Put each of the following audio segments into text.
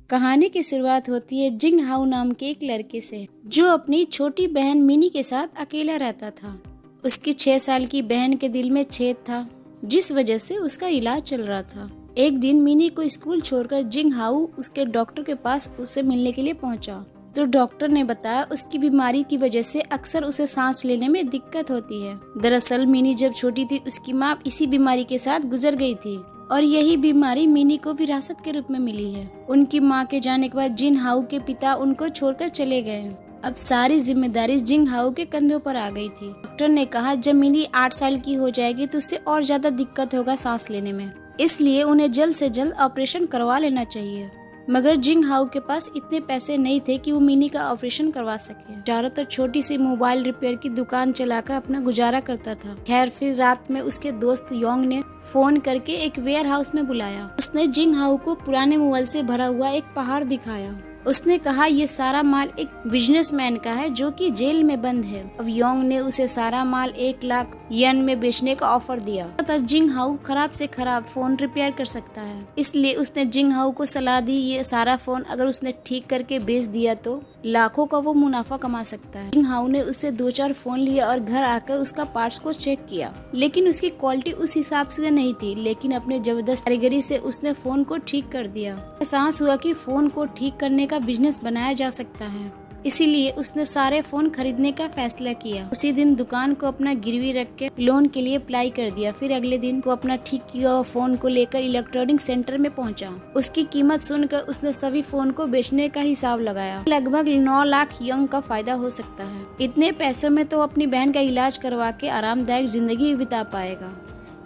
कहानी की शुरुआत होती है जिंग हाउ नाम के एक लड़के से, जो अपनी छोटी बहन मिनी के साथ अकेला रहता था। उसकी 6 साल की बहन के दिल में छेद था, जिस वजह से उसका इलाज चल रहा था। एक दिन मिनी को स्कूल छोड़कर जिंग हाउ उसके डॉक्टर के पास उससे मिलने के लिए पहुंचा। तो डॉक्टर ने बताया उसकी बीमारी की वजह से अक्सर उसे सांस लेने में दिक्कत होती है। दरअसल मिनी जब छोटी थी उसकी माँ इसी बीमारी के साथ गुजर गई थी और यही बीमारी मिनी को विरासत के रूप में मिली है। उनकी माँ के जाने के बाद जिंग हाउ के पिता उनको छोड़कर चले गए। अब सारी जिम्मेदारी जिंग हाउ के कंधों पर आ गई थी। डॉक्टर ने कहा जब मिनी 8 साल की हो जाएगी तो उसे और ज्यादा दिक्कत होगा सांस लेने में, इसलिए उन्हें जल्द से जल्द ऑपरेशन करवा लेना चाहिए। मगर जिंग हाउ के पास इतने पैसे नहीं थे कि वो मिनी का ऑपरेशन करवा सके। ज्यादातर छोटी सी मोबाइल रिपेयर की दुकान चलाकर अपना गुजारा करता था। खैर फिर रात में उसके दोस्त योंग ने फोन करके एक वेयर हाउस में बुलाया। उसने जिंग हाउ को पुराने मोबाइल से भरा हुआ एक पहाड़ दिखाया। उसने कहा ये सारा माल एक बिजनेसमैन का है जो कि जेल में बंद है। अब योंग ने उसे सारा माल 1 लाख येन में बेचने का ऑफर दिया। तब जिंग हाउ खराब से खराब फोन रिपेयर कर सकता है, इसलिए उसने जिंग हाउ को सलाह दी ये सारा फोन अगर उसने ठीक करके बेच दिया तो लाखों का वो मुनाफा कमा सकता है। जिंग हाउ ने उससे 2-4 फोन लिए और घर आकर उसका पार्ट्स को चेक किया, लेकिन उसकी क्वालिटी उस हिसाब से नहीं थी। लेकिन अपने जबरदस्त कारीगरी से उसने फोन को ठीक कर दिया। एहसास हुआ कि फोन को ठीक करने का बिजनेस बनाया जा सकता है, इसीलिए उसने सारे फोन खरीदने का फैसला किया। उसी दिन दुकान को अपना गिरवी रख के लोन के लिए अप्लाई कर दिया। फिर अगले दिन को अपना ठीक किया हुआ फोन को लेकर इलेक्ट्रॉनिक सेंटर में पहुंचा। उसकी कीमत सुनकर उसने सभी फोन को बेचने का हिसाब लगाया। लगभग 9 लाख यंग का फायदा हो सकता है। इतने पैसों में तो अपनी बहन का इलाज करवा के आरामदायक जिंदगी बिता पाएगा।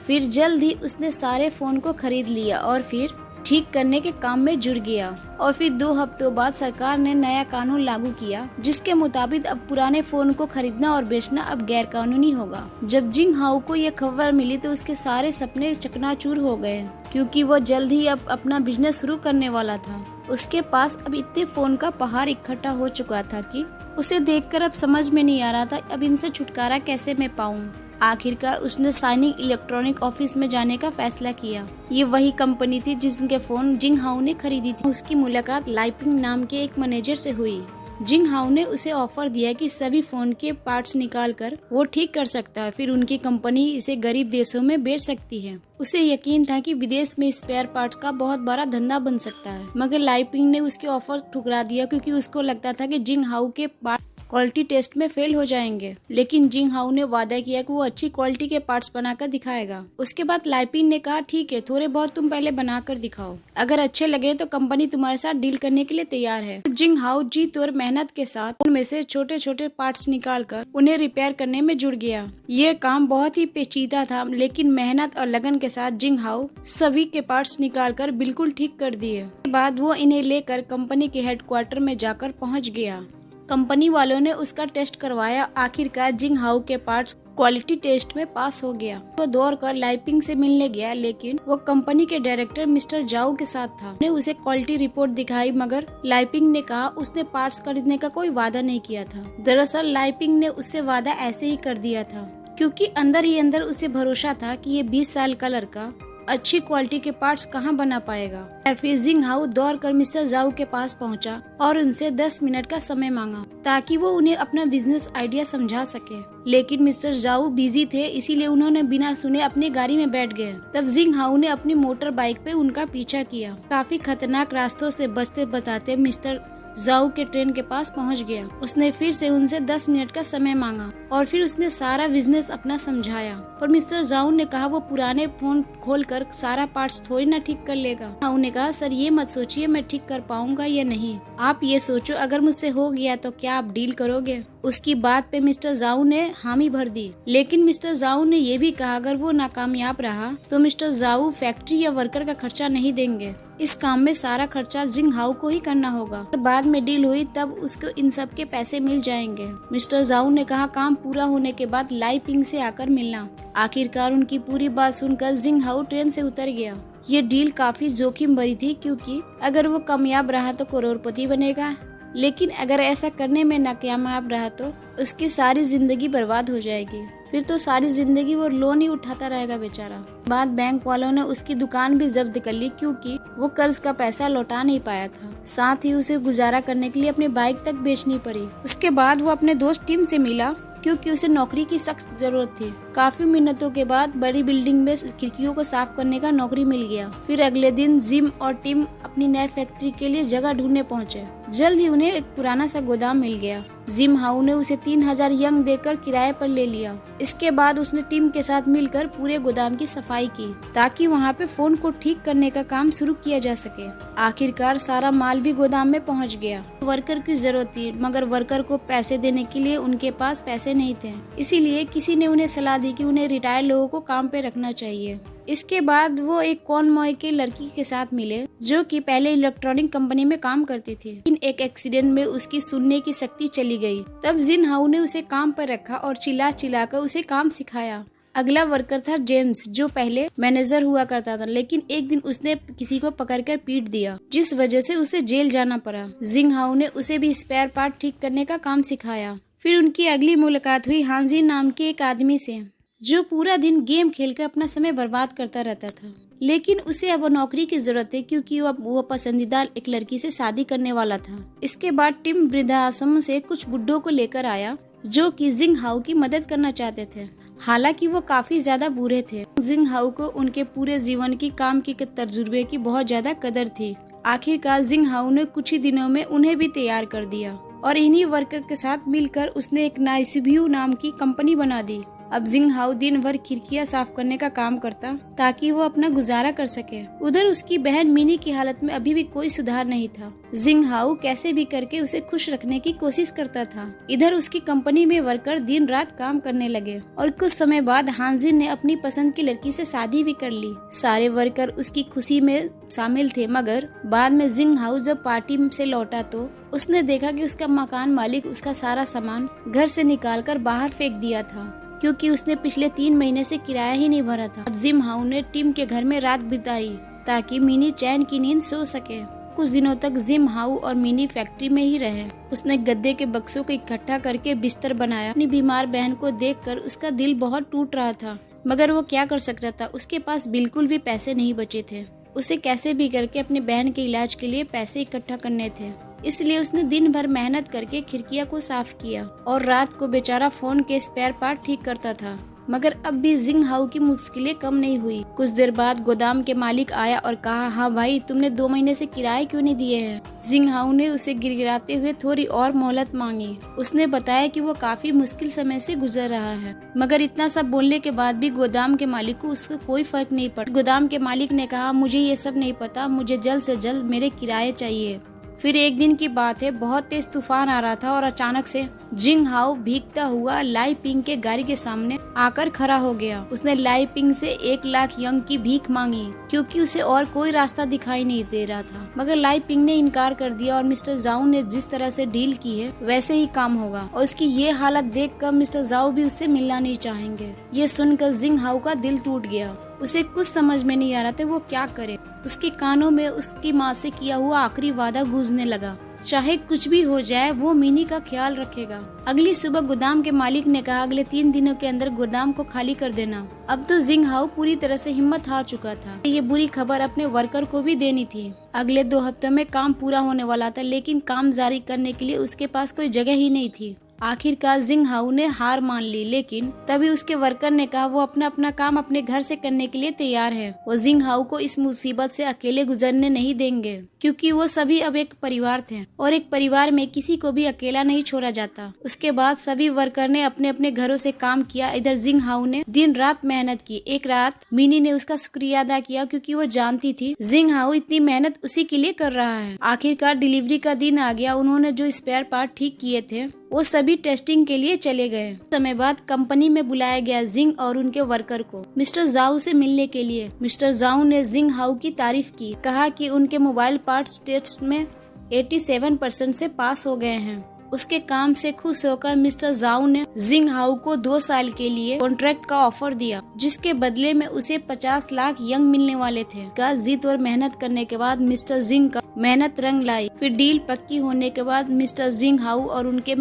फिर जल्द ही उसने सारे फोन को खरीद लिया और फिर ठीक करने के काम में जुड़ गया। और फिर 2 हफ्तों बाद सरकार ने नया कानून लागू किया, जिसके मुताबिक अब पुराने फोन को खरीदना और बेचना अब गैर कानूनी होगा। जब जिंग हाउ को यह खबर मिली तो उसके सारे सपने चकनाचूर हो गए, क्योंकि वो जल्द ही अब अपना बिजनेस शुरू करने वाला था। उसके पास अब इतने फोन का पहाड़ इकट्ठा हो चुका था कि उसे देखकर अब समझ में नहीं आ रहा था अब इनसे छुटकारा कैसे मैं पाऊँ। आखिरकार उसने साइनिंग इलेक्ट्रॉनिक ऑफिस में जाने का फैसला किया। ये वही कंपनी थी जिनके फोन जिंग हाउ ने खरीदी थी। उसकी मुलाकात लाइपिंग नाम के एक मैनेजर से हुई। जिंग हाउ ने उसे ऑफर दिया कि सभी फोन के पार्ट्स निकालकर वो ठीक कर सकता है, फिर उनकी कंपनी इसे गरीब देशों में बेच सकती है। उसे यकीन था कि विदेश में स्पेयर पार्ट्स का बहुत बड़ा धंधा बन सकता है, मगर लाइपिंग ने उसके ऑफर ठुकरा दिया क्योंकि उसको लगता था कि जिंग हाउ के पार्ट क्वालिटी टेस्ट में फेल हो जाएंगे। लेकिन जिंग हाउ ने वादा किया कि वो अच्छी क्वालिटी के पार्ट्स बनाकर दिखाएगा। उसके बाद लाइपिंग ने कहा ठीक है, थोड़े बहुत तुम पहले बनाकर दिखाओ, अगर अच्छे लगे तो कंपनी तुम्हारे साथ डील करने के लिए तैयार है। जिंग हाउ जीत और मेहनत के साथ उनमें से छोटे छोटे पार्ट्स निकालकर उन्हें रिपेयर करने में जुड़ गया। ये काम बहुत ही पेचीदा था, लेकिन मेहनत और लगन के साथ जिंग हाउ सभी के पार्ट्स निकालकर बिल्कुल ठीक कर दिए। उसके बाद वो इन्हें लेकर कंपनी के हेडक्वार्टर में जाकर पहुँच गया। कंपनी वालों ने उसका टेस्ट करवाया। आखिरकार जिंग हाउ के पार्ट्स क्वालिटी टेस्ट में पास हो गया। वो दौड़कर लाइपिंग से मिलने गया, लेकिन वो कंपनी के डायरेक्टर मिस्टर जाओ के साथ था। उन्हें उसे क्वालिटी रिपोर्ट दिखाई, मगर लाइपिंग ने कहा उसने पार्ट्स खरीदने का कोई वादा नहीं किया था। दरअसल लाइपिंग ने उससे वादा ऐसे ही कर दिया था, क्योंकि अंदर ही अंदर उसे भरोसा था कि ये 20 साल का लड़का अच्छी क्वालिटी के पार्ट्स कहाँ बना पाएगा। फिर जिंग हाउ दौड़कर मिस्टर जाओ के पास पहुंचा और उनसे 10 मिनट का समय मांगा ताकि वो उन्हें अपना बिजनेस आइडिया समझा सके। लेकिन मिस्टर जाओ बिजी थे, इसीलिए उन्होंने बिना सुने अपनी गाड़ी में बैठ गए। तब जिंग हाउ ने अपनी मोटर बाइक पे उनका पीछा किया। काफी खतरनाक रास्तों से बचते बचाते मिस्टर जाओ के ट्रेन के पास पहुंच गया। उसने फिर से उनसे 10 मिनट का समय मांगा और फिर उसने सारा बिजनेस अपना समझाया। और मिस्टर जाओ ने कहा वो पुराने फोन खोलकर सारा पार्ट्स थोड़ी ना ठीक कर लेगा। जाओ ने कहा सर ये मत सोचिए मैं ठीक कर पाऊंगा या नहीं, आप ये सोचो अगर मुझसे हो गया तो क्या आप डील करोगे। उसकी बात पे मिस्टर जाओ ने हामी भर दी, लेकिन मिस्टर जाओ ने ये भी कहा अगर वो नाकामयाब रहा तो मिस्टर जाओ फैक्ट्री या वर्कर का खर्चा नहीं देंगे। इस काम में सारा खर्चा जिंग हाउ को ही करना होगा। बाद में डील हुई तब उसको इन सब के पैसे मिल जाएंगे। मिस्टर जाओ ने कहा काम पूरा होने के बाद लाइपिंग से आकर मिलना। आखिरकार उनकी पूरी बात सुनकर जिंग हाउ ट्रेन से उतर गया। ये डील काफी जोखिम भरी थी, क्योंकि अगर वो कामयाब रहा तो करोड़पति बनेगा, लेकिन अगर ऐसा करने में नाकामयाब रहा तो उसकी सारी जिंदगी बर्बाद हो जाएगी। फिर तो सारी जिंदगी वो लोन ही उठाता रहेगा बेचारा। बाद बैंक वालों ने उसकी दुकान भी जब्त कर ली क्योंकि वो कर्ज का पैसा लौटा नहीं पाया था। साथ ही उसे गुजारा करने के लिए अपनी बाइक तक बेचनी पड़ी। उसके बाद वो अपने दोस्त टिम से मिला क्योंकि उसे नौकरी की सख्त जरूरत थी। काफी मिन्नतों के बाद बड़ी बिल्डिंग में खिड़कियों को साफ करने का नौकरी मिल गया। फिर अगले दिन जिम और टिम अपनी नई फैक्ट्री के लिए जगह ढूंढने पहुंचे। जल्द ही उन्हें एक पुराना सा गोदाम मिल गया। जिम हाउ ने उसे 3000 यंग देकर किराए पर ले लिया। इसके बाद उसने टीम के साथ मिलकर पूरे गोदाम की सफाई की ताकि वहां पे फोन को ठीक करने का काम शुरू किया जा सके। आखिरकार सारा माल भी गोदाम में पहुंच गया। वर्कर की जरूरत थी मगर वर्कर को पैसे देने के लिए उनके पास पैसे नहीं थे। इसीलिए किसी ने उन्हें सलाह दी कि उन्हें रिटायर लोगों को काम पे रखना चाहिए। इसके बाद वो एक कॉनमॉय के लड़की के साथ मिले जो कि पहले इलेक्ट्रॉनिक कंपनी में काम करती थी। लेकिन एक एक्सीडेंट में उसकी सुनने की शक्ति चली गई। तब जिन हाउ ने उसे काम पर रखा और चिल्लाकर उसे काम सिखाया। अगला वर्कर था जेम्स जो पहले मैनेजर हुआ करता था, लेकिन एक दिन उसने किसी को पकड़कर पीट दिया जिस वजह से उसे जेल जाना पड़ा। जिंग हाउ ने उसे भी स्पेयर पार्ट ठीक करने का काम सिखाया। फिर उनकी अगली मुलाकात हुई हांजी नाम के एक आदमी से जो पूरा दिन गेम खेलकर अपना समय बर्बाद करता रहता था। लेकिन उसे अब नौकरी की जरूरत है क्योंकि वो पसंदीदा एक लड़की से शादी करने वाला था। इसके बाद टिम वृद्धाश्रम से कुछ बुड्ढों को लेकर आया जो कि जिंग हाउ की मदद करना चाहते थे। हालांकि वो काफी ज्यादा बुरे थे। जिंग हाउ को उनके पूरे जीवन की काम की तजुर्बे की बहुत ज्यादा कदर थी। आखिरकार जिंग हाउ ने कुछ ही दिनों में उन्हें भी तैयार कर दिया और इन्हीं वर्कर के साथ मिलकर उसने एक नाइसव्यू नाम की कंपनी बना दी। अब जिंग हाउ दिन भर खिड़कियां साफ करने का काम करता ताकि वो अपना गुजारा कर सके। उधर उसकी बहन मिनी की हालत में अभी भी कोई सुधार नहीं था। जिंग हाउ कैसे भी करके उसे खुश रखने की कोशिश करता था। इधर उसकी कंपनी में वर्कर दिन रात काम करने लगे और कुछ समय बाद हांजिन ने अपनी पसंद की लड़की से शादी भी कर ली। सारे वर्कर उसकी खुशी में शामिल थे मगर बाद में जिंग हाउ जब पार्टी से लौटा तो उसने देखा कि उसका मकान मालिक उसका सारा सामान घर से निकालकर बाहर फेंक दिया था क्योंकि उसने पिछले 3 महीने से किराया ही नहीं भरा था। जिम हाउ ने टीम के घर में रात बिताई ताकि मिनी चैन की नींद सो सके। कुछ दिनों तक जिम हाउ और मिनी फैक्ट्री में ही रहे। उसने गद्दे के बक्सों को इकट्ठा करके बिस्तर बनाया। अपनी बीमार बहन को देखकर उसका दिल बहुत टूट रहा था मगर वो क्या कर सकता था। उसके पास बिल्कुल भी पैसे नहीं बचे थे। उसे कैसे भी करके अपनी बहन के इलाज के लिए पैसे इकट्ठा करने थे। इसलिए उसने दिन भर मेहनत करके खिड़कियां को साफ किया और रात को बेचारा फोन के स्पेयर पार्ट ठीक करता था। मगर अब भी जिंग हाउ की मुश्किलें कम नहीं हुई। कुछ देर बाद गोदाम के मालिक आया और कहा, हाँ भाई, तुमने 2 महीने से किराए क्यों नहीं दिए हैं? जिंग हाउ ने उसे गिड़गिड़ाते हुए थोड़ी और मोहलत मांगी। उसने बताया कि वो काफी मुश्किल समय से गुजर रहा है। मगर इतना सब बोलने के बाद भी गोदाम के मालिक को उसका कोई फर्क नहीं पड़ा। गोदाम के मालिक ने कहा, मुझे ये सब नहीं पता, मुझे जल्द से जल्द मेरे किराए चाहिए। फिर एक दिन की बात है, बहुत तेज तूफान आ रहा था और अचानक से जिंग हाउ भीगता हुआ लाई पिंग के गाड़ी के सामने आकर खड़ा हो गया। उसने लाई पिंग से 1 लाख यंग की भीख मांगी क्योंकि उसे और कोई रास्ता दिखाई नहीं दे रहा था। मगर लाई पिंग ने इनकार कर दिया और मिस्टर जाओ ने जिस तरह से डील की है वैसे ही काम होगा और उसकी ये हालत देखकर मिस्टर जाओ भी उससे मिलना नहीं चाहेंगे। ये सुनकर जिंग हाउ का दिल टूट गया। उसे कुछ समझ में नहीं आ रहा था वो क्या करे। उसके कानों में उसकी माँ से किया हुआ आखिरी वादा गूंजने लगा, चाहे कुछ भी हो जाए वो मिनी का ख्याल रखेगा। अगली सुबह गोदाम के मालिक ने कहा, अगले 3 दिनों के अंदर गोदाम को खाली कर देना। अब तो जिंग हाउ पूरी तरह से हिम्मत हार चुका था। ये बुरी खबर अपने वर्कर को भी देनी थी। अगले 2 हफ्तों में काम पूरा होने वाला था लेकिन काम जारी करने के लिए उसके पास कोई जगह ही नहीं थी। आखिरकार जिंग हाउ ने हार मान ली लेकिन तभी उसके वर्कर ने कहा वो अपना काम अपने घर से करने के लिए तैयार है। वो जिंग हाउ को इस मुसीबत से अकेले गुजरने नहीं देंगे क्योंकि वो सभी अब एक परिवार थे और एक परिवार में किसी को भी अकेला नहीं छोड़ा जाता। उसके बाद सभी वर्कर ने अपने अपने घरों से काम किया। इधर जिंग हाउ ने दिन रात मेहनत की। एक रात मिनी ने उसका शुक्रिया अदा किया क्योंकि वो जानती थी जिंग हाउ इतनी मेहनत उसी के लिए कर रहा है। आखिरकार डिलीवरी का दिन आ गया। उन्होंने जो स्पेयर पार्ट ठीक किए थे वो सभी टेस्टिंग के लिए चले गए। समय बाद कंपनी में बुलाया गया जिंग और उनके वर्कर को मिस्टर जाओ से मिलने के लिए। मिस्टर जाओ ने जिंग हाउ की तारीफ की, कहा कि उनके मोबाइल पार्ट्स टेस्ट में 87% से पास हो गए हैं। उसके काम से खुश होकर मिस्टर जाओ ने जिंग हाउ को 2 साल के लिए कॉन्ट्रैक्ट का ऑफर दिया जिसके बदले में उसे 50 लाख यंग मिलने वाले थे। का जीत और मेहनत करने के बाद मिस्टर जिंग का मेहनत रंग लाई। फिर डील पक्की होने के बाद मिस्टर जिंग हाउ और उनके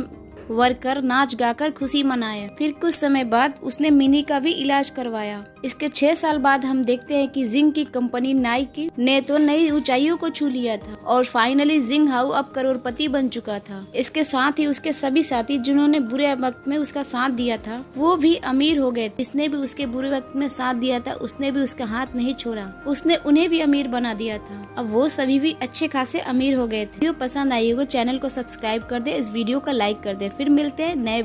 वर्कर नाच गाकर खुशी मनाया। फिर कुछ समय बाद उसने मिनी का भी इलाज करवाया। इसके 6 साल बाद हम देखते हैं कि जिंग की कंपनी नाइकी ने तो नई ऊंचाइयों को छू लिया था और फाइनली जिंग हाउ अब करोड़पति बन चुका था। इसके साथ ही उसके सभी साथी जिन्होंने बुरे वक्त में उसका साथ दिया था वो भी अमीर हो गए। जिसने भी उसके बुरे वक्त में साथ दिया था उसने भी उसका हाथ नहीं छोड़ा, उसने उन्हें भी अमीर बना दिया था। अब वो सभी भी अच्छे खासे अमीर हो गए थे। वीडियो पसंद आई हो चैनल को सब्सक्राइब कर दे, इस वीडियो को लाइक कर दे। फिर मिलते हैं नए